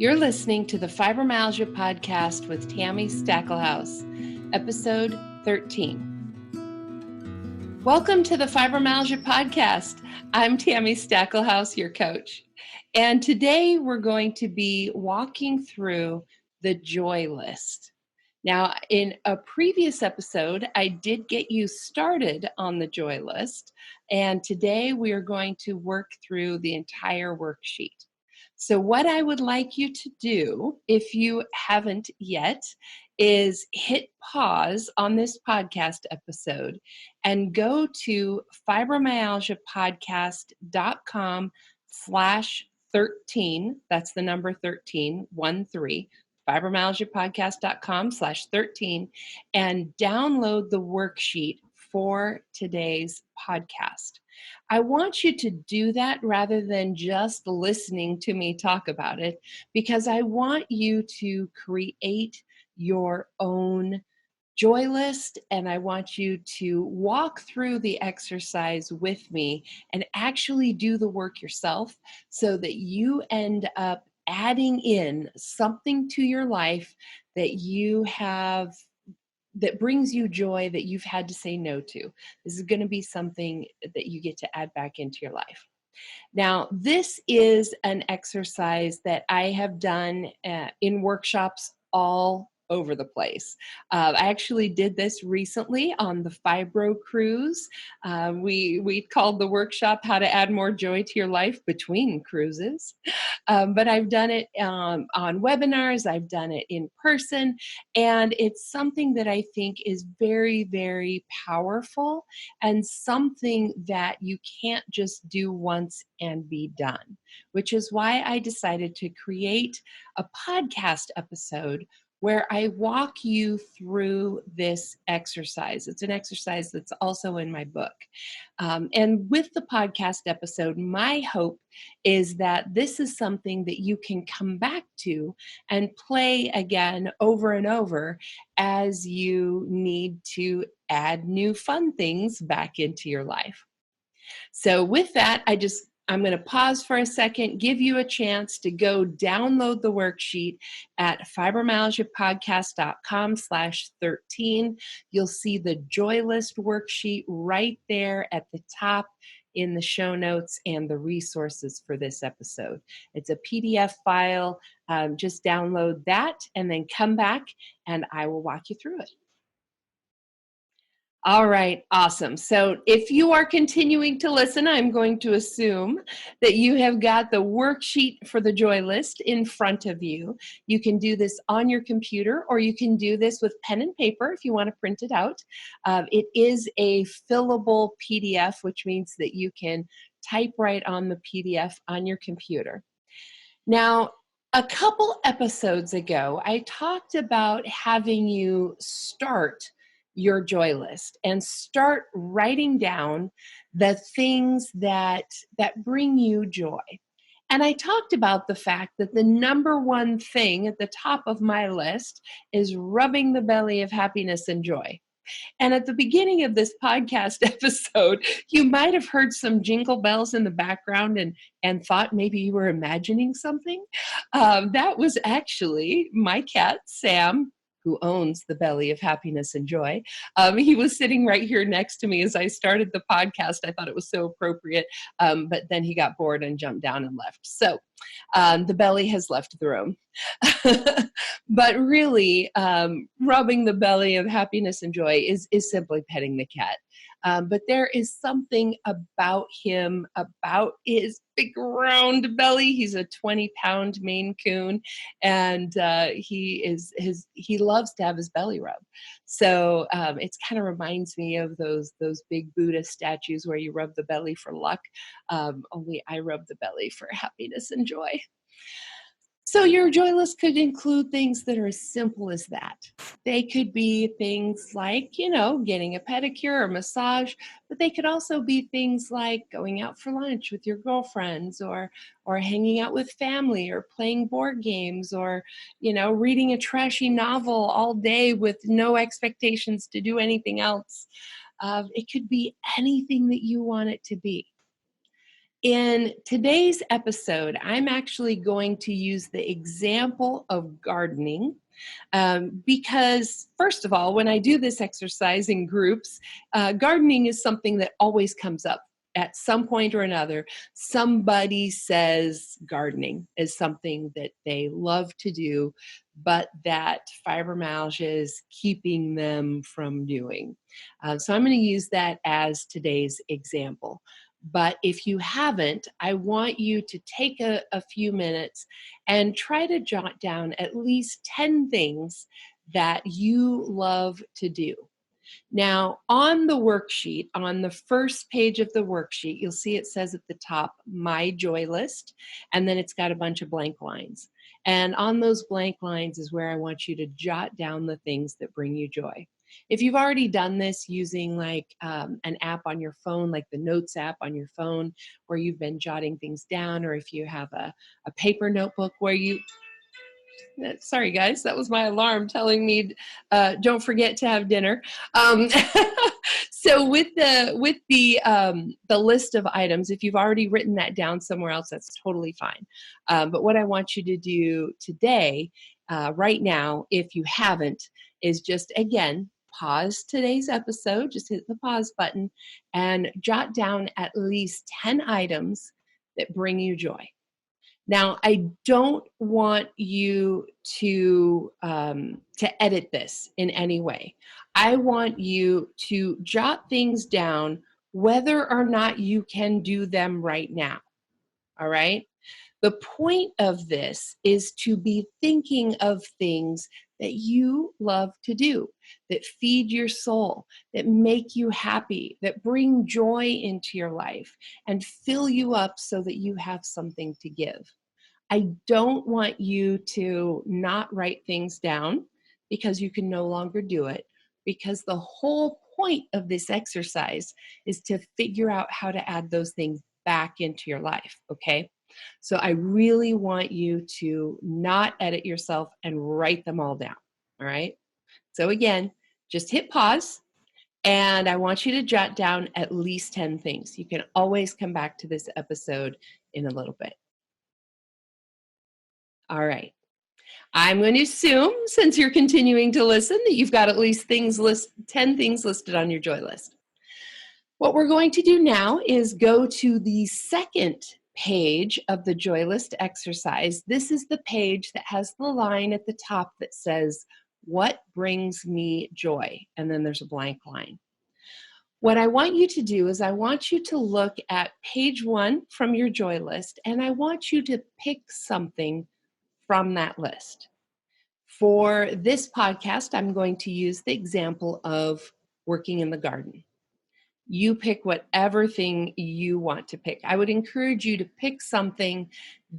You're listening to the Fibromyalgia Podcast with Tami Stackelhouse, episode 13. Welcome to the Fibromyalgia Podcast. I'm Tami Stackelhouse, your coach. And today we're going to be walking through the joy list. Now, in a previous episode, I did get you started on the joy list. And today we are going to work through the entire worksheet. So what I would like you to do, if you haven't yet, is hit pause on this podcast episode and go to fibromyalgiapodcast.com/13. That's the number 13, 13. fibromyalgiapodcast.com/13 and download the worksheet for today's podcast. I want you to do that rather than just listening to me talk about it, because I want you to create your own joy list, and I want you to walk through the exercise with me and actually do the work yourself so that you end up adding in something to your life that you have that brings you joy that you've had to say no to. This is going to be something that you get to add back into your life. Now, this is an exercise that I have done in workshops all over the place. I actually did this recently on the Fibro Cruise. We called the workshop How to Add More Joy to Your Life Between Cruises. But I've done it on webinars, I've done it in person, and it's something that I think is very, very powerful and something that you can't just do once and be done, which is why I decided to create a podcast episode where I walk you through this exercise. It's an exercise that's also in my book. And with the podcast episode, my hope is that this is something that you can come back to and play again over and over as you need to add new fun things back into your life. So with that, I'm going to pause for a second, give you a chance to go download the worksheet at fibromyalgiapodcast.com/13. You'll see the joy list worksheet right there at the top in the show notes and the resources for this episode. It's a PDF file. Just download that and then come back and I will walk you through it. All right, awesome. So if you are continuing to listen, I'm going to assume that you have got the worksheet for the joy list in front of you. You can do this on your computer, or you can do this with pen and paper if you want to print it out. It is a fillable PDF, which means that you can type right on the PDF on your computer. Now, a couple episodes ago, I talked about having you start your joy list and start writing down the things that bring you joy. And I talked about the fact that the number one thing at the top of my list is rubbing the belly of happiness and joy. And at the beginning of this podcast episode, you might have heard some jingle bells in the background and thought maybe you were imagining something. That was actually my cat, Sam, who owns the belly of happiness and joy. He was sitting right here next to me as I started the podcast. I thought it was so appropriate, but then he got bored and jumped down and left. So the belly has left the room. But really, rubbing the belly of happiness and joy is simply petting the cat. But there is something about him, about his big round belly. He's a 20-pound Maine Coon, and he loves to have his belly rubbed. So it kind of reminds me of those big Buddha statues where you rub the belly for luck. Only I rub the belly for happiness and joy. So your joy list could include things that are as simple as that. They could be things like, getting a pedicure or massage, but they could also be things like going out for lunch with your girlfriends or hanging out with family or playing board games or, reading a trashy novel all day with no expectations to do anything else. It could be anything that you want it to be. In today's episode, I'm actually going to use the example of gardening because, first of all, when I do this exercise in groups, gardening is something that always comes up. At some point or another, somebody says gardening is something that they love to do, but that fibromyalgia is keeping them from doing. So I'm going to use that as today's example. But if you haven't, I want you to take a few minutes and try to jot down at least 10 things that you love to do. Now, on the worksheet, on the first page of the worksheet, you'll see it says at the top, My Joy List, and then it's got a bunch of blank lines. And on those blank lines is where I want you to jot down the things that bring you joy. If you've already done this using like an app on your phone, like the Notes app on your phone, where you've been jotting things down, or if you have a paper notebook where you sorry guys, that was my alarm telling me don't forget to have dinner. um, so with the list of items, if you've already written that down somewhere else, that's totally fine. But what I want you to do today, right now, if you haven't, is just again pause today's episode, just hit the pause button and jot down at least 10 items that bring you joy. Now, I don't want you to edit this in any way. I want you to jot things down whether or not you can do them right now. All right? The point of this is to be thinking of things that you love to do, that feed your soul, that make you happy, that bring joy into your life and fill you up so that you have something to give. I don't want you to not write things down because you can no longer do it, because the whole point of this exercise is to figure out how to add those things back into your life, okay? So I really want you to not edit yourself and write them all down, all right? So again, just hit pause and I want you to jot down at least 10 things. You can always come back to this episode in a little bit. All right. I'm going to assume, since you're continuing to listen, that you've got at least 10 things listed on your joy list. What we're going to do now is go to the second page of the joy list exercise. This is the page that has the line at the top that says, What brings me joy? And then there's a blank line. What I want you to do is I want you to look at page 1 from your joy list, and I want you to pick something from that list. For this podcast, I'm going to use the example of working in the garden. You pick whatever thing you want to pick. I would encourage you to pick something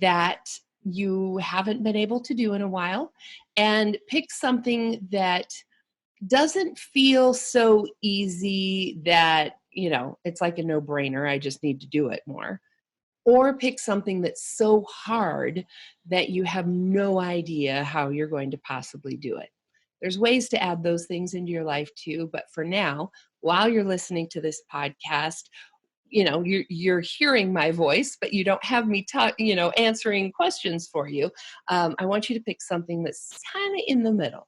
that you haven't been able to do in a while, and pick something that doesn't feel so easy that, it's like a no-brainer, I just need to do it more. Or pick something that's so hard that you have no idea how you're going to possibly do it. There's ways to add those things into your life too, but for now, while you're listening to this podcast, you're hearing my voice, but you don't have me answering questions for you. I want you to pick something that's kind of in the middle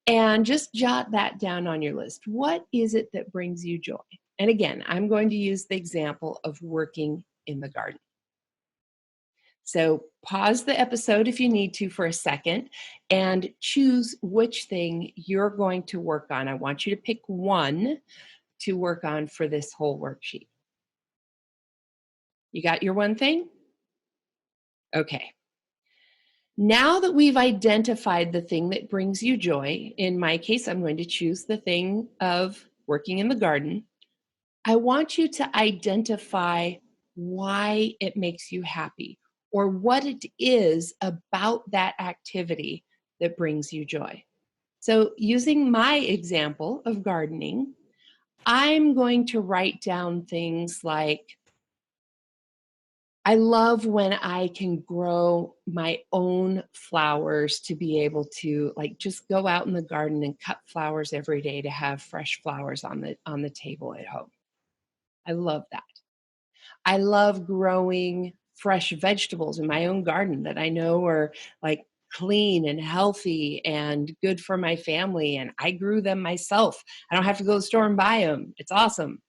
and just jot that down on your list. What is it that brings you joy? And again, I'm going to use the example of working in the garden. So pause the episode if you need to for a second and choose which thing you're going to work on. I want you to pick one to work on for this whole worksheet. You got your one thing? Okay. Now that we've identified the thing that brings you joy, in my case, I'm going to choose the thing of working in the garden. I want you to identify why it makes you happy or what it is about that activity that brings you joy. So, using my example of gardening, I'm going to write down things like, I love when I can grow my own flowers to be able to just go out in the garden and cut flowers every day to have fresh flowers on the table at home. I love that. I love growing fresh vegetables in my own garden that I know are like clean and healthy and good for my family. And I grew them myself. I don't have to go to the store and buy them. It's awesome.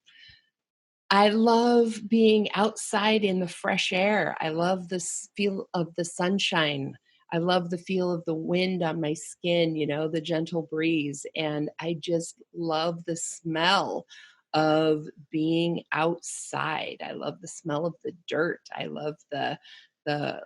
I love being outside in the fresh air. I love the feel of the sunshine. I love the feel of the wind on my skin, the gentle breeze. And I just love the smell of being outside. I love the smell of the dirt. I love the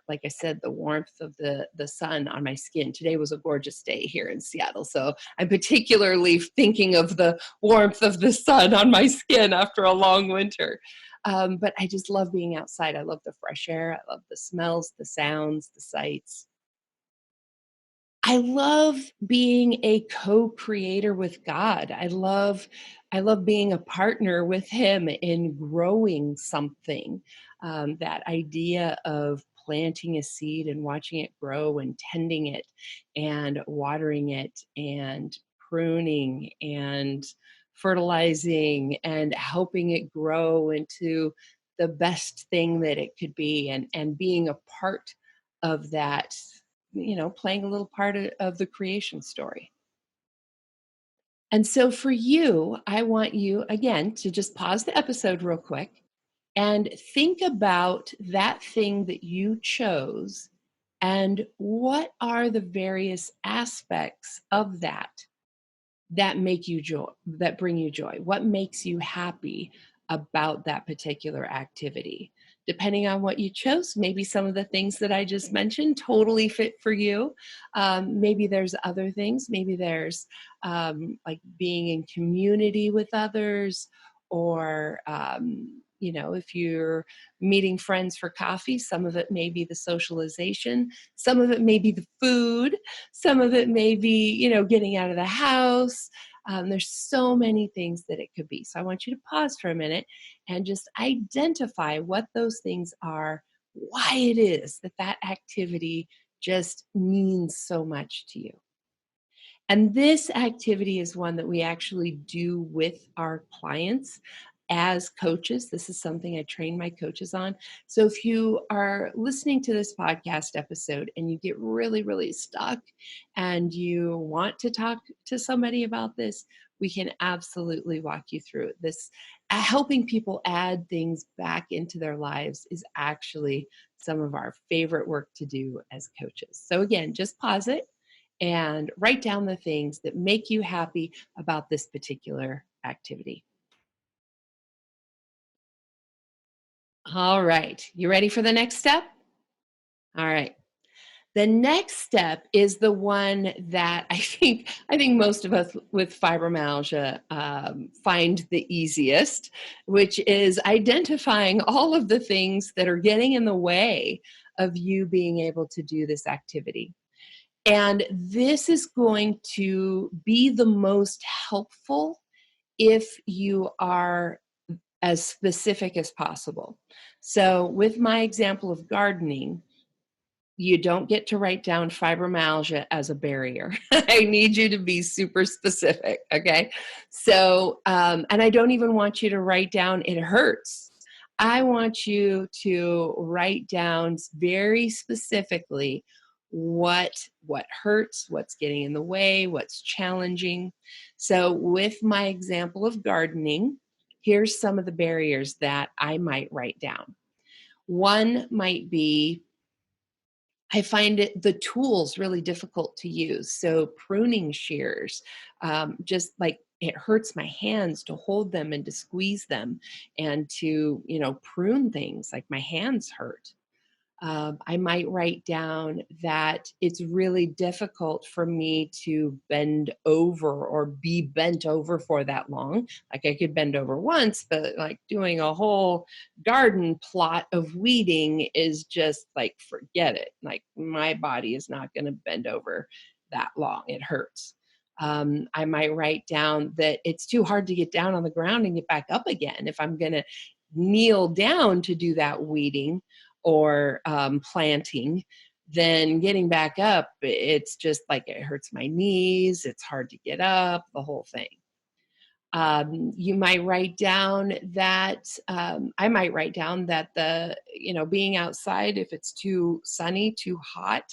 like I said, the warmth of the sun on my skin. Today was a gorgeous day here in Seattle. So I'm particularly thinking of the warmth of the sun on my skin after a long winter. But I just love being outside. I love the fresh air. I love the smells, the sounds, the sights. I love being a co-creator with God. I love being a partner with him in growing something. That idea of planting a seed and watching it grow and tending it and watering it and pruning and fertilizing and helping it grow into the best thing that it could be, and being a part of that, playing a little part of the creation story. And so for you, I want you again to just pause the episode real quick and think about that thing that you chose, and what are the various aspects of that make you joy, that bring you joy? What makes you happy about that particular activity? Depending on what you chose, maybe some of the things that I just mentioned totally fit for you. Maybe there's other things. Maybe there's like being in community with others, or if you're meeting friends for coffee, some of it may be the socialization, some of it may be the food, some of it may be, getting out of the house. There's so many things that it could be. So I want you to pause for a minute and just identify what those things are, why it is that activity just means so much to you. And this activity is one that we actually do with our clients as coaches. This is something I train my coaches on. So if you are listening to this podcast episode and you get really, really stuck and you want to talk to somebody about this, we can absolutely walk you through it. This helping people add things back into their lives is actually some of our favorite work to do as coaches. So again, just pause it and write down the things that make you happy about this particular activity. All right. You ready for the next step? All right. The next step is the one that I think most of us with fibromyalgia find the easiest, which is identifying all of the things that are getting in the way of you being able to do this activity. And this is going to be the most helpful if you are as specific as possible. So, with my example of gardening, you don't get to write down fibromyalgia as a barrier. I need you to be super specific, okay? So, and I don't even want you to write down it hurts. I want you to write down very specifically what hurts, what's getting in the way, what's challenging. So, with my example of gardening, here's some of the barriers that I might write down. One might be, I find the tools really difficult to use. So pruning shears, just like it hurts my hands to hold them and to squeeze them and to, prune things, like my hands hurt. I might write down that it's really difficult for me to bend over or be bent over for that long. Like I could bend over once, but like doing a whole garden plot of weeding is just like, forget it. Like my body is not going to bend over that long. It hurts. I might write down that it's too hard to get down on the ground and get back up again if I'm going to kneel down to do that weeding or planting, then getting back up, it's just like it hurts my knees, it's hard to get up, the whole thing. You might write down that, I might write down that being outside, if it's too sunny, too hot,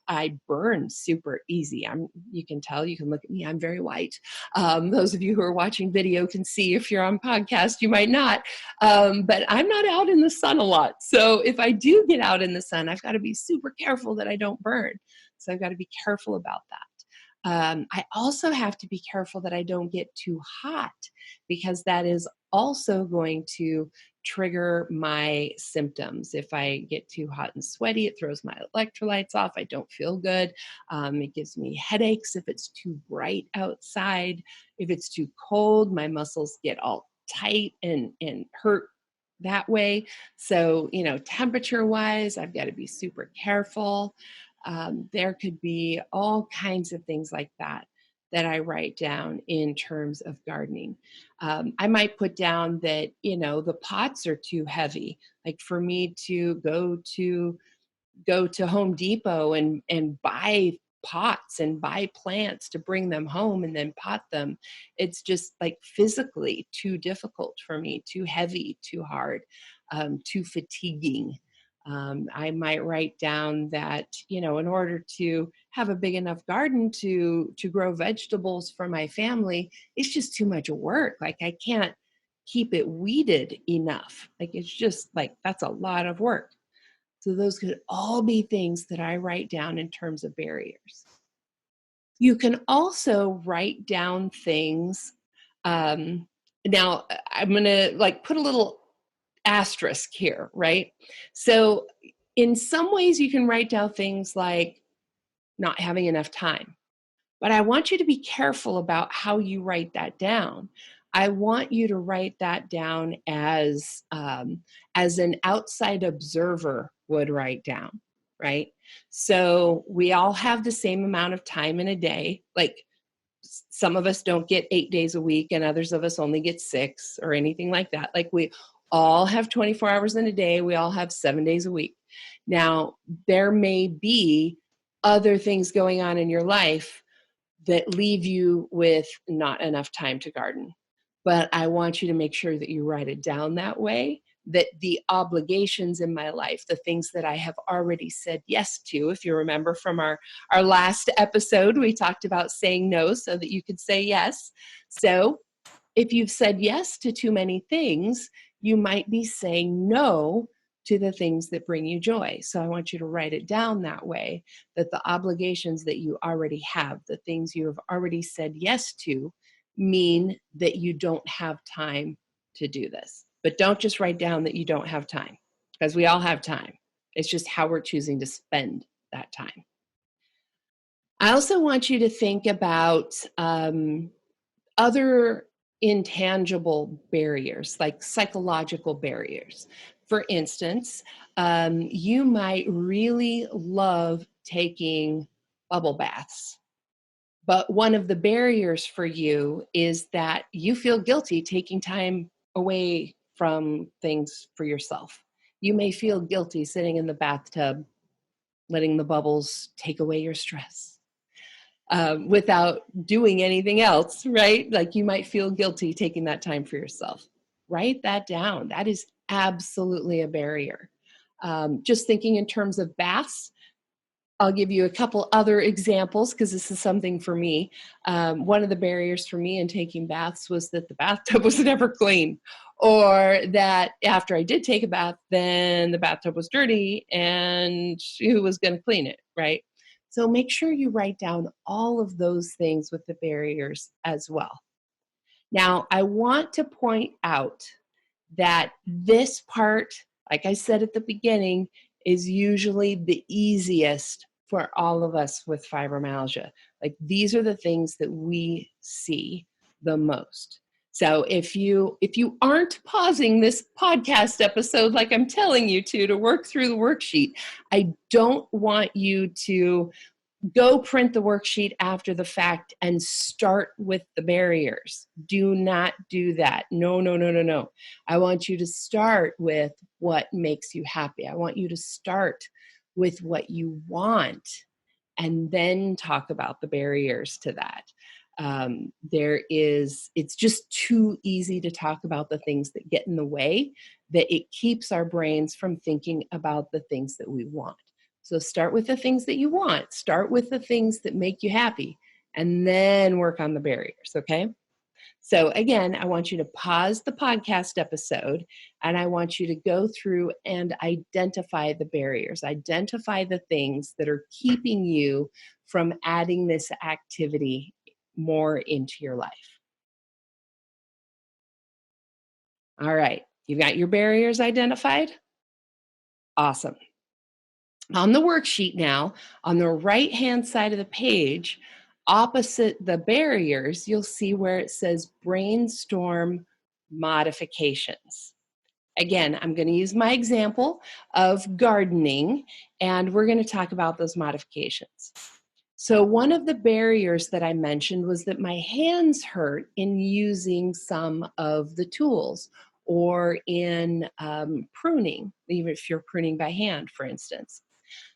I burn super easy. You can tell, you can look at me, I'm very white. Those of you who are watching video can see. If you're on podcast, you might not. But I'm not out in the sun a lot. So if I do get out in the sun, I've got to be super careful that I don't burn. So I've got to be careful about that. I also have to be careful that I don't get too hot, because that is also going to trigger my symptoms. If I get too hot and sweaty, it throws my electrolytes off. I don't feel good. It gives me headaches if it's too bright outside. If it's too cold, my muscles get all tight and hurt that way. So, temperature wise, I've got to be super careful. There could be all kinds of things like that I write down in terms of gardening. I might put down that, the pots are too heavy. Like for me to go to Home Depot and buy pots and buy plants to bring them home and then pot them. It's just like physically too difficult for me, too heavy, too hard, too fatiguing. I might write down that, in order to have a big enough garden to grow vegetables for my family, it's just too much work. Like I can't keep it weeded enough. Like it's just like, that's a lot of work. So those could all be things that I write down in terms of barriers. You can also write down things. Now I'm going to put a little asterisk here, right? So in some ways you can write down things like not having enough time. But I want you to be careful about how you write that down. I want you to write that down as an outside observer would write down, right? So we all have the same amount of time in a day. Like some of us don't get 8 days a week and others of us only get 6 or anything like that. Like we all have 24 hours in a day. We all have 7 days a week. Now, there may be other things going on in your life that leave you with not enough time to garden. But I want you to make sure that you write it down that way, that the obligations in my life, the things that I have already said yes to, if you remember from our last episode, we talked about saying no so that you could say yes. So if you've said yes to too many things, you might be saying no to the things that bring you joy. So I want you to write it down that way, that the obligations that you already have, the things you have already said yes to, mean that you don't have time to do this. But don't just write down that you don't have time, because we all have time. It's just how we're choosing to spend that time. I also want you to think about other intangible barriers, like psychological barriers. For instance, you might really love taking bubble baths, but one of the barriers for you is that you feel guilty taking time away from things for yourself. You may feel guilty sitting in the bathtub, letting the bubbles take away your stress. Without doing anything else, right? Like you might feel guilty taking that time for yourself. Write that down. That is absolutely a barrier. Just thinking in terms of baths, I'll give you a couple other examples because this is something for me. One of the barriers for me in taking baths was that the bathtub was never clean, or that after I did take a bath, then the bathtub was dirty and who was going to clean it, right? So make sure you write down all of those things with the barriers as well. Now, I want to point out that this part, like I said at the beginning, is usually the easiest for all of us with fibromyalgia. Like these are the things that we see the most. So if you aren't pausing this podcast episode like I'm telling you to work through the worksheet, I don't want you to go print the worksheet after the fact and start with the barriers. Do not do that. No, no, no, no, no. I want you to start with what makes you happy. I want you to start with what you want and then talk about the barriers to that. It's just too easy to talk about the things that get in the way, that it keeps our brains from thinking about the things that we want. So start with the things that you want, start with the things that make you happy, and then work on the barriers, okay? So again, I want you to pause the podcast episode and I want you to go through and identify the barriers, identify the things that are keeping you from adding this activity more into your life. All right, you've got your barriers identified? Awesome. On the worksheet now, on the right-hand side of the page, opposite the barriers, you'll see where it says brainstorm modifications. Again, I'm going to use my example of gardening, and we're going to talk about those modifications. So one of the barriers that I mentioned was that my hands hurt in using some of the tools or in pruning, even if you're pruning by hand, for instance.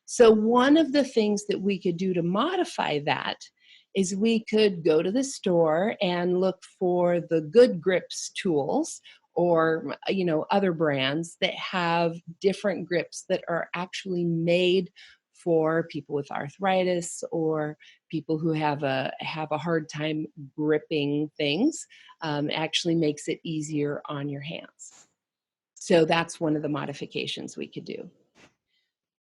So one of the things that we could do to modify that is we could go to the store and look for the Good Grips tools or other brands that have different grips that are actually made for people with arthritis or people who have a hard time gripping things. Actually makes it easier on your hands. So that's one of the modifications we could do.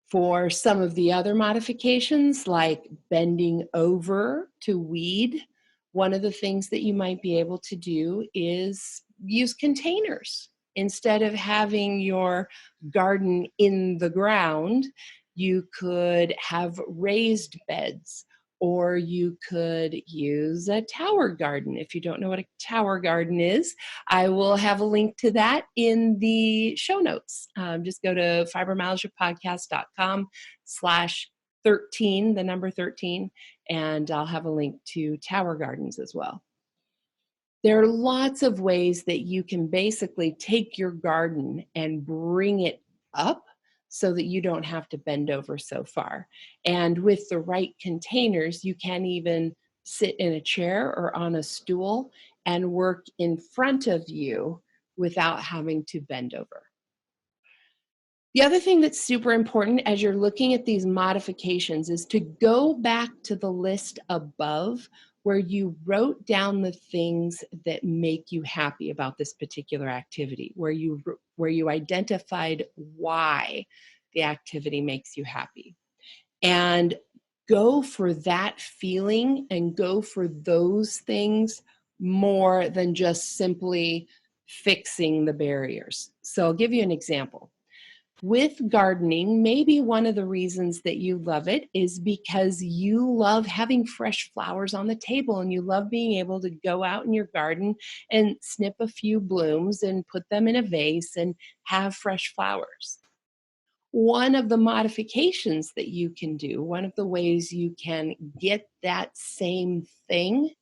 For some of the other modifications, like bending over to weed, one of the things that you might be able to do is use containers. Instead of having your garden in the ground, you could have raised beds, or you could use a tower garden. If you don't know what a tower garden is, I will have a link to that in the show notes. Just go to fibromyalgiapodcast.com/13, the number 13, and I'll have a link to tower gardens as well. There are lots of ways that you can basically take your garden and bring it up so that you don't have to bend over so far. And with the right containers, you can even sit in a chair or on a stool and work in front of you without having to bend over. The other thing that's super important as you're looking at these modifications is to go back to the list above where you wrote down the things that make you happy about this particular activity, where you identified why the activity makes you happy. And go for that feeling and go for those things more than just simply fixing the barriers. So I'll give you an example. With gardening, maybe one of the reasons that you love it is because you love having fresh flowers on the table and you love being able to go out in your garden and snip a few blooms and put them in a vase and have fresh flowers. One of the modifications that you can do, one of the ways you can get that same thing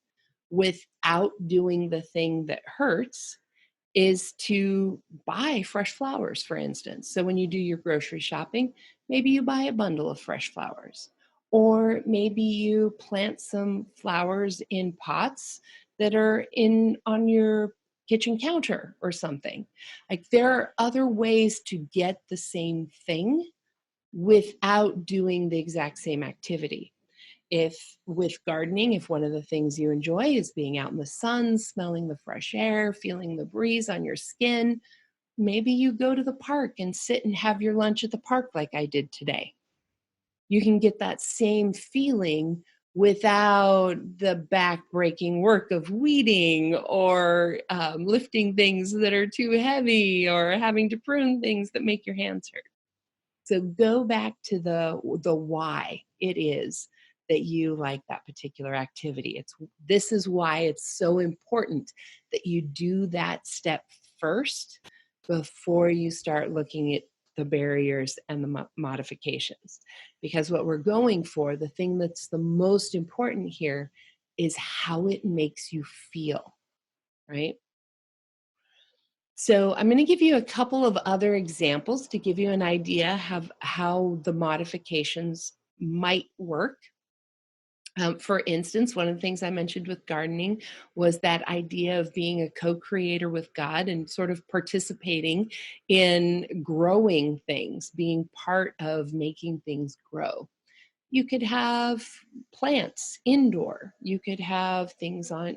without doing the thing that hurts, is to buy fresh flowers, for instance. So when you do your grocery shopping, maybe you buy a bundle of fresh flowers, or maybe you plant some flowers in pots that are on your kitchen counter or something. Like, there are other ways to get the same thing without doing the exact same activity. If with gardening, if one of the things you enjoy is being out in the sun, smelling the fresh air, feeling the breeze on your skin, maybe you go to the park and sit and have your lunch at the park like I did today. You can get that same feeling without the back-breaking work of weeding or lifting things that are too heavy or having to prune things that make your hands hurt. So go back to the why it is that you like that particular activity. This is why it's so important that you do that step first before you start looking at the barriers and the modifications. Because what we're going for, the thing that's the most important here, is how it makes you feel, right? So I'm going to give you a couple of other examples to give you an idea of how the modifications might work. For instance, one of the things I mentioned with gardening was that idea of being a co-creator with God and sort of participating in growing things, being part of making things grow. You could have plants indoor. You could have things on,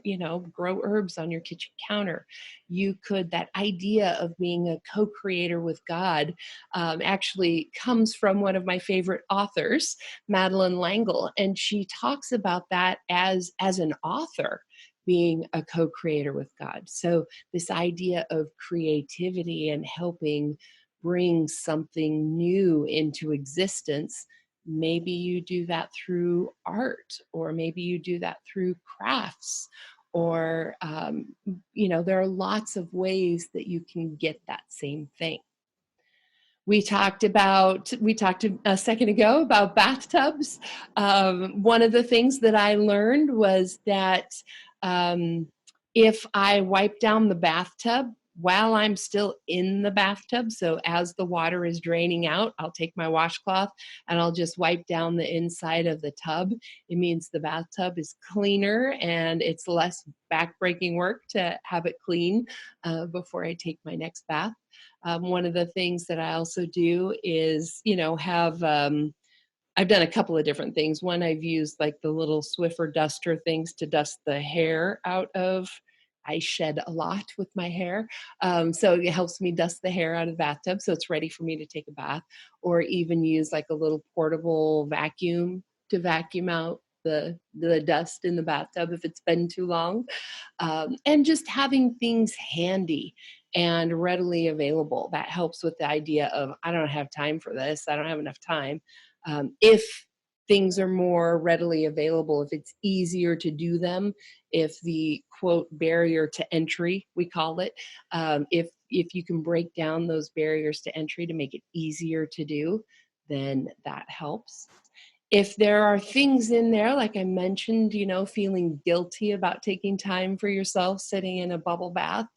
grow herbs on your kitchen counter. You could, that idea of being a co creator with God actually comes from one of my favorite authors, Madeline Langle. And she talks about that as an author being a co creator with God. So, this idea of creativity and helping bring something new into existence. Maybe you do that through art, or maybe you do that through crafts, or, there are lots of ways that you can get that same thing. We talked a second ago about bathtubs. One of the things that I learned was that um, if I wipe down the bathtub while I'm still in the bathtub, so as the water is draining out, I'll take my washcloth and I'll just wipe down the inside of the tub. It means the bathtub is cleaner and it's less backbreaking work to have it clean before I take my next bath. One of the things that I also do is, have I've done a couple of different things. One, I've used like the little Swiffer duster things to dust the hair out of. I shed a lot with my hair. So it helps me dust the hair out of the bathtub so it's ready for me to take a bath, or even use like a little portable vacuum to vacuum out the dust in the bathtub if it's been too long. And just having things handy and readily available. That helps with the idea of, I don't have time for this. I don't have enough time. If things are more readily available, if it's easier to do them, if the quote barrier to entry, we call it, if you can break down those barriers to entry to make it easier to do, then that helps. If there are things in there, like I mentioned, feeling guilty about taking time for yourself, sitting in a bubble bath,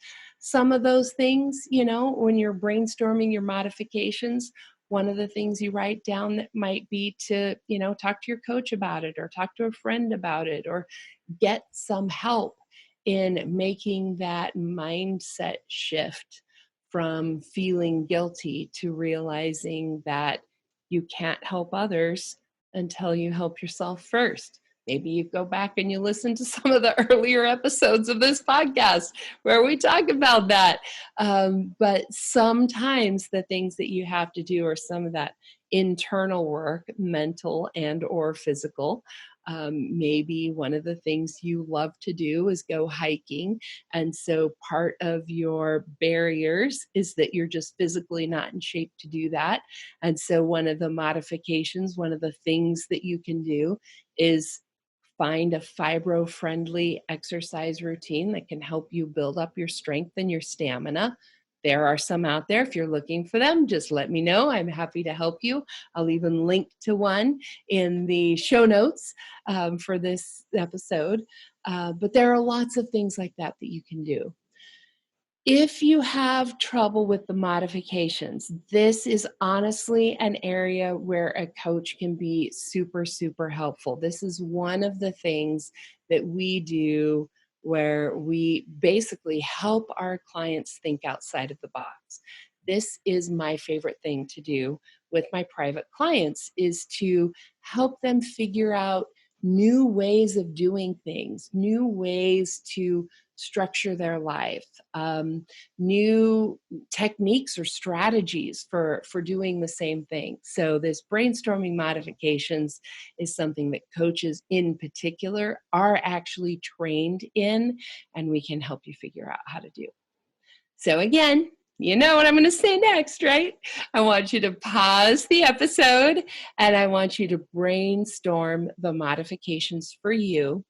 some of those things, when you're brainstorming your modifications, one of the things you write down that might be to, talk to your coach about it, or talk to a friend about it, or get some help in making that mindset shift from feeling guilty to realizing that you can't help others until you help yourself first. Maybe you go back and you listen to some of the earlier episodes of this podcast where we talk about that. But sometimes the things that you have to do are some of that internal work, mental and or physical. Maybe one of the things you love to do is go hiking. And so part of your barriers is that you're just physically not in shape to do that. And so one of the modifications, one of the things that you can do is find a fibro-friendly exercise routine that can help you build up your strength and your stamina. There are some out there. If you're looking for them, just let me know. I'm happy to help you. I'll even link to one in the show notes for this episode. But there are lots of things like that that you can do. If you have trouble with the modifications, this is honestly an area where a coach can be super, super helpful. This is one of the things that we do where we basically help our clients think outside of the box. This is my favorite thing to do with my private clients, is to help them figure out new ways of doing things, new ways to structure their life, new techniques or strategies for doing the same thing. So this brainstorming modifications is something that coaches in particular are actually trained in, and we can help you figure out how to do. So again, you know what I'm going to say next, right? I want you to pause the episode and I want you to brainstorm the modifications for you.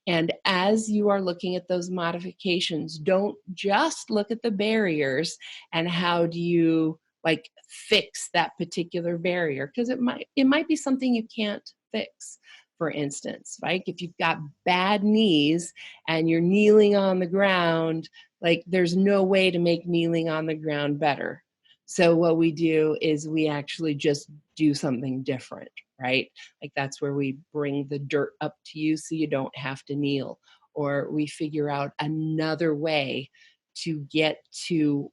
And as you are looking at those modifications, don't just look at the barriers and how do you like fix that particular barrier, because it might be something you can't fix. For instance, right? If you've got bad knees and you're kneeling on the ground, like there's no way to make kneeling on the ground better. So what we do is we actually just do something different, right? Like that's where we bring the dirt up to you so you don't have to kneel, or we figure out another way to get to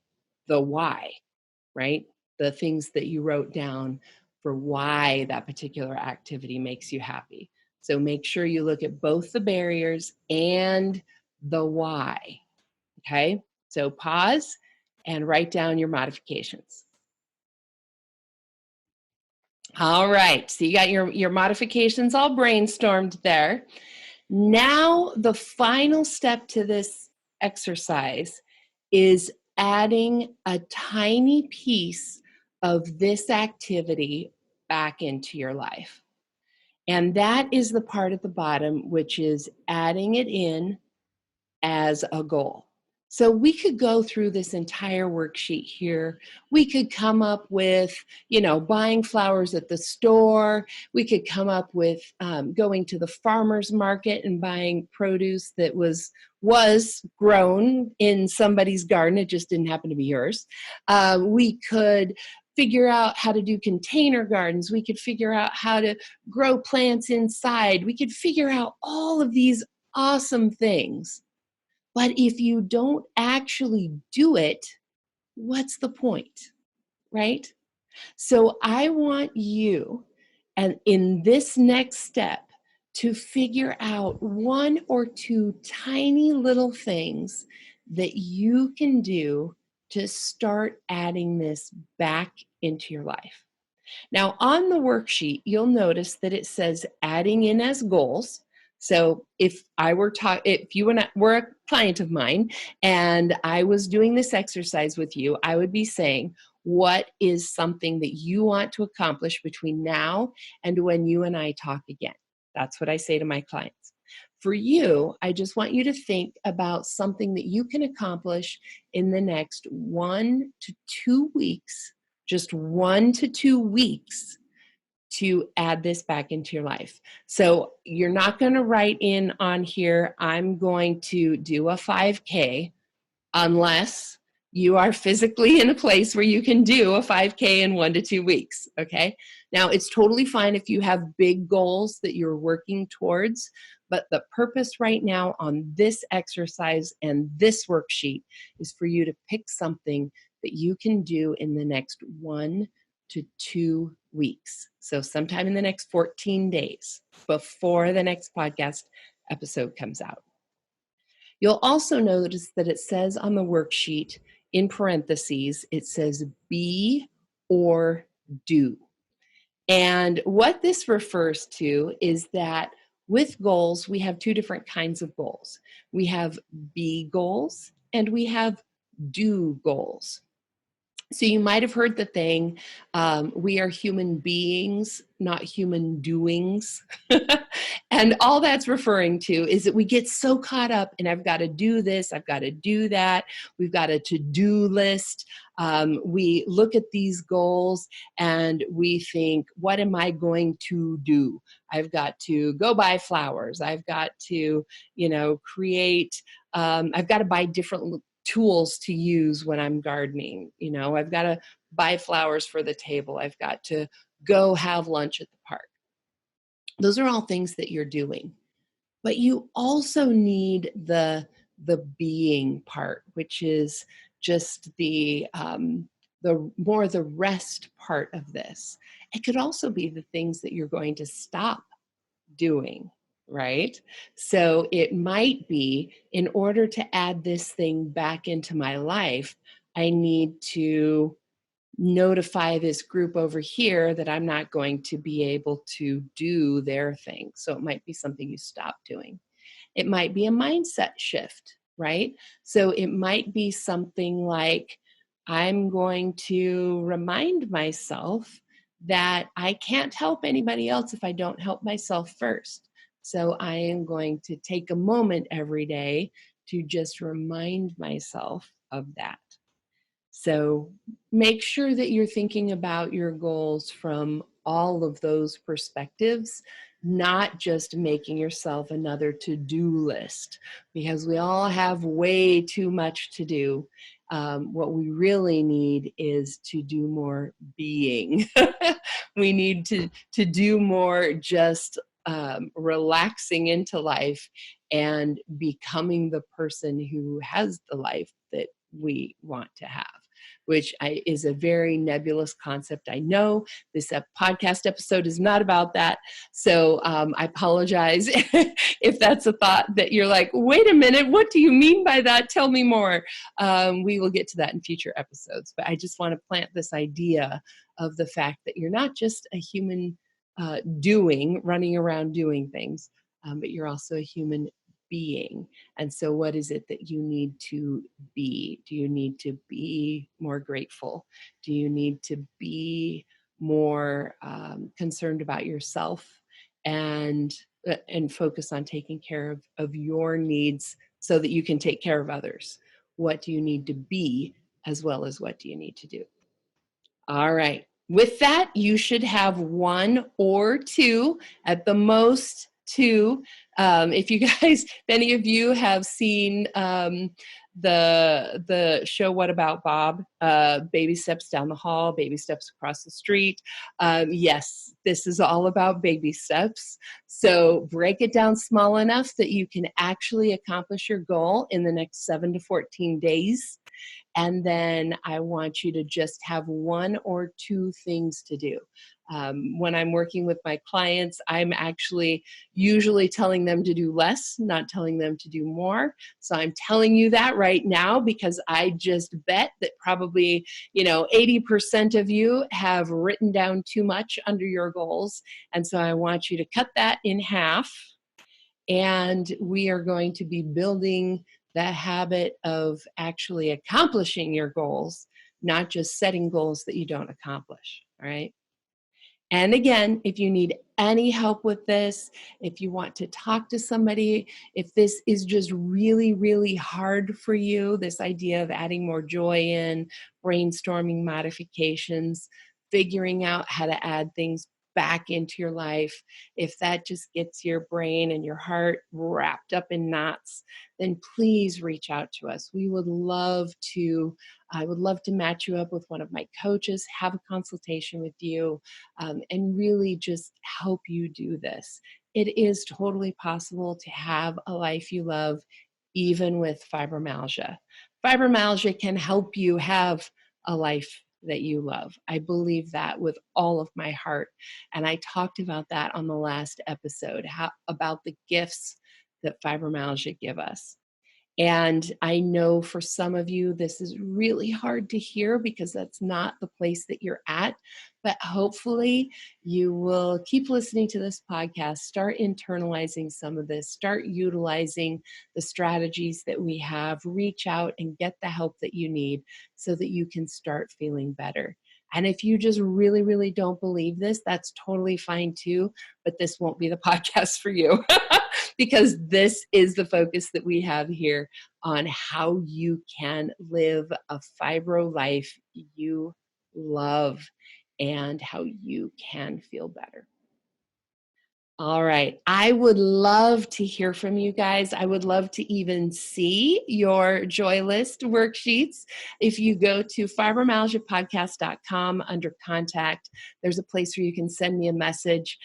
the why, right? The things that you wrote down for why that particular activity makes you happy. So make sure you look at both the barriers and the why, okay? So pause and write down your modifications. All right, so you got your modifications all brainstormed there. Now, the final step to this exercise is adding a tiny piece of this activity back into your life. And that is the part at the bottom, which is adding it in as a goal. So we could go through this entire worksheet here. We could come up with, buying flowers at the store. We could come up with going to the farmer's market and buying produce that was grown in somebody's garden. It just didn't happen to be yours. We could figure out how to do container gardens. We could figure out how to grow plants inside. We could figure out all of these awesome things. But if you don't actually do it, what's the point, right? So I want you, and in this next step, to figure out one or two tiny little things that you can do to start adding this back into your life. Now, on the worksheet, you'll notice that it says adding in as goals. So if you were a client of mine and I was doing this exercise with you, I would be saying, what is something that you want to accomplish between now and when you and I talk again? That's what I say to my clients. For you, I just want you to think about something that you can accomplish in the next 1 to 2 weeks, just 1 to 2 weeks, to add this back into your life. So you're not going to write in on here, I'm going to do a 5K, unless you are physically in a place where you can do a 5K in 1 to 2 weeks, okay? Now, it's totally fine if you have big goals that you're working towards, but the purpose right now on this exercise and this worksheet is for you to pick something that you can do in the next 1 to 2 weeks. So sometime in the next 14 days before the next podcast episode comes out. You'll also notice that it says on the worksheet, in parentheses, it says be or do. And what this refers to is that with goals, we have two different kinds of goals. We have be goals and we have do goals. So you might have heard the thing, we are human beings, not human doings. And all that's referring to is that we get so caught up in I've got to do this, I've got to do that, we've got a to-do list. We look at these goals and we think, what am I going to do? I've got to go buy flowers. I've got to, create, I've got to buy different tools to use when I'm gardening. I've got to buy flowers for the table. I've got to go have lunch at the park. Those are all things that you're doing. But you also need the being part, which is just the rest part of this. It could also be the things that you're going to stop doing, right? So it might be, in order to add this thing back into my life, I need to notify this group over here that I'm not going to be able to do their thing. So it might be something you stop doing. It might be a mindset shift, right? So it might be something like, I'm going to remind myself that I can't help anybody else if I don't help myself first. So I am going to take a moment every day to just remind myself of that. So make sure that you're thinking about your goals from all of those perspectives, not just making yourself another to-do list, because we all have way too much to do. What we really need is to do more being. We need to do more just relaxing into life and becoming the person who has the life that we want to have, which is a very nebulous concept. I know this podcast episode is not about that. So I apologize if that's a thought that you're like, wait a minute, what do you mean by that? Tell me more. We will get to that in future episodes. But I just want to plant this idea of the fact that you're not just a human running around doing things, but you're also a human being. And so what is it that you need to be? Do you need to be more grateful? Do you need to be more concerned about yourself and focus on taking care of your needs so that you can take care of others? What do you need to be as well as what do you need to do? All right. With that, you should have one or two, at the most two. If you guys, if any of you have seen the show What About Bob? Baby steps down the hall, baby steps across the street. Yes, this is all about baby steps. So break it down small enough that you can actually accomplish your goal in the next 7 to 14 days. And then I want you to just have one or two things to do. When I'm working with my clients, I'm actually usually telling them to do less, not telling them to do more. So I'm telling you that right now because I just bet that probably, 80% of you have written down too much under your goals. And so I want you to cut that in half. And we are going to be building that habit of actually accomplishing your goals, not just setting goals that you don't accomplish. All right. And again, if you need any help with this, if you want to talk to somebody, if this is just really, really hard for you, this idea of adding more joy in, brainstorming modifications, figuring out how to add things back into your life, if that just gets your brain and your heart wrapped up in knots, then please reach out to us. I would love to match you up with one of my coaches, have a consultation with you, and really just help you do this. It is totally possible to have a life you love, even with fibromyalgia. Fibromyalgia can help you have a life that you love. I believe that with all of my heart. And I talked about that on the last episode, about the gifts that fibromyalgia give us. And I know for some of you, this is really hard to hear because that's not the place that you're at. But hopefully you will keep listening to this podcast, start internalizing some of this, start utilizing the strategies that we have, reach out and get the help that you need so that you can start feeling better. And if you just really, really don't believe this, that's totally fine too, but this won't be the podcast for you. Because this is the focus that we have here on how you can live a fibro life you love and how you can feel better. All right. I would love to hear from you guys. I would love to even see your joy list worksheets. If you go to fibromyalgiapodcast.com under contact, there's a place where you can send me a message.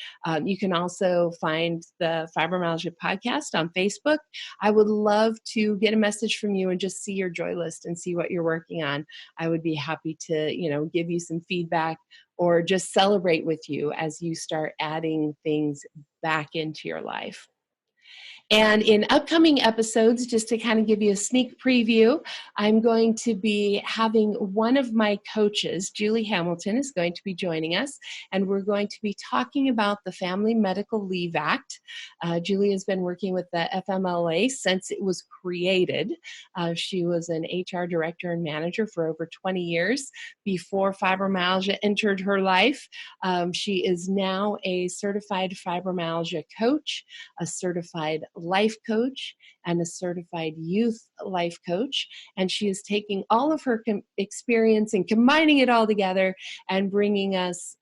You can also find the Fibromyalgia podcast on Facebook. I would love to get a message from you and just see your joy list and see what you're working on. I would be happy to, give you some feedback or just celebrate with you as you start adding things back into your life. And in upcoming episodes, just to kind of give you a sneak preview, I'm going to be having one of my coaches, Julie Hamilton, is going to be joining us, and we're going to be talking about the Family Medical Leave Act. Julie has been working with the FMLA since it was created. She was an HR director and manager for over 20 years before fibromyalgia entered her life. She is now a certified fibromyalgia coach, a certified life coach and a certified youth life coach. And she is taking all of her experience and combining it all together and bringing us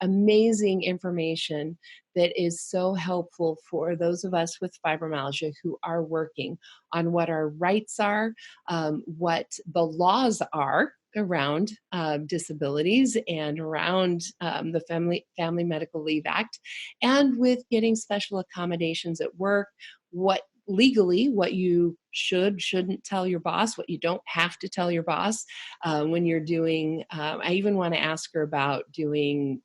amazing information that is so helpful for those of us with fibromyalgia who are working on what our rights are, what the laws are around disabilities and around the Family Medical Leave Act, and with getting special accommodations at work, what legally, what you shouldn't tell your boss, what you don't have to tell your boss when you're doing, I even want to ask her about doing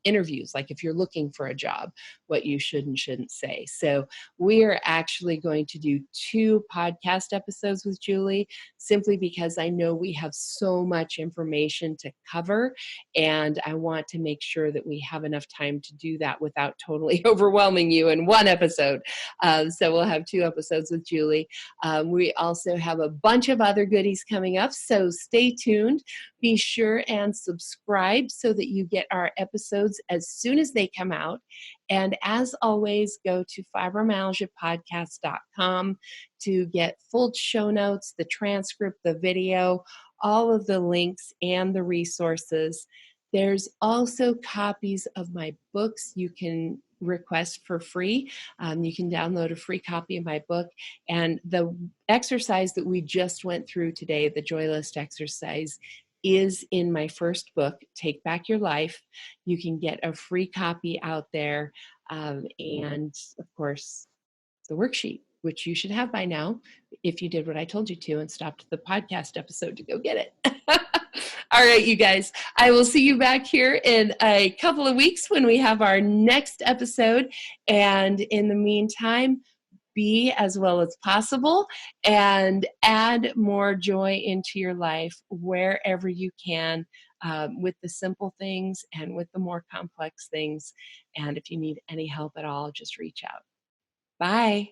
interviews, like if you're looking for a job, what you should and shouldn't say. So we are actually going to do 2 podcast episodes with Julie, simply because I know we have so much information to cover, and I want to make sure that we have enough time to do that without totally overwhelming you in one episode. So we'll have 2 episodes with Julie. We also have a bunch of other goodies coming up, so stay tuned. Be sure and subscribe so that you get our episodes as soon as they come out. And as always, go to fibromyalgiapodcast.com to get full show notes, the transcript, the video, all of the links and the resources. There's also copies of my books you can request for free. You can download a free copy of my book. And the exercise that we just went through today, the Joy List exercise, is in my first book, Take Back Your Life. You can get a free copy out there. And of course, the worksheet, which you should have by now if you did what I told you to and stopped the podcast episode to go get it. All right, you guys, I will see you back here in a couple of weeks when we have our next episode. And in the meantime, be as well as possible and add more joy into your life wherever you can, with the simple things and with the more complex things. And if you need any help at all, just reach out. Bye.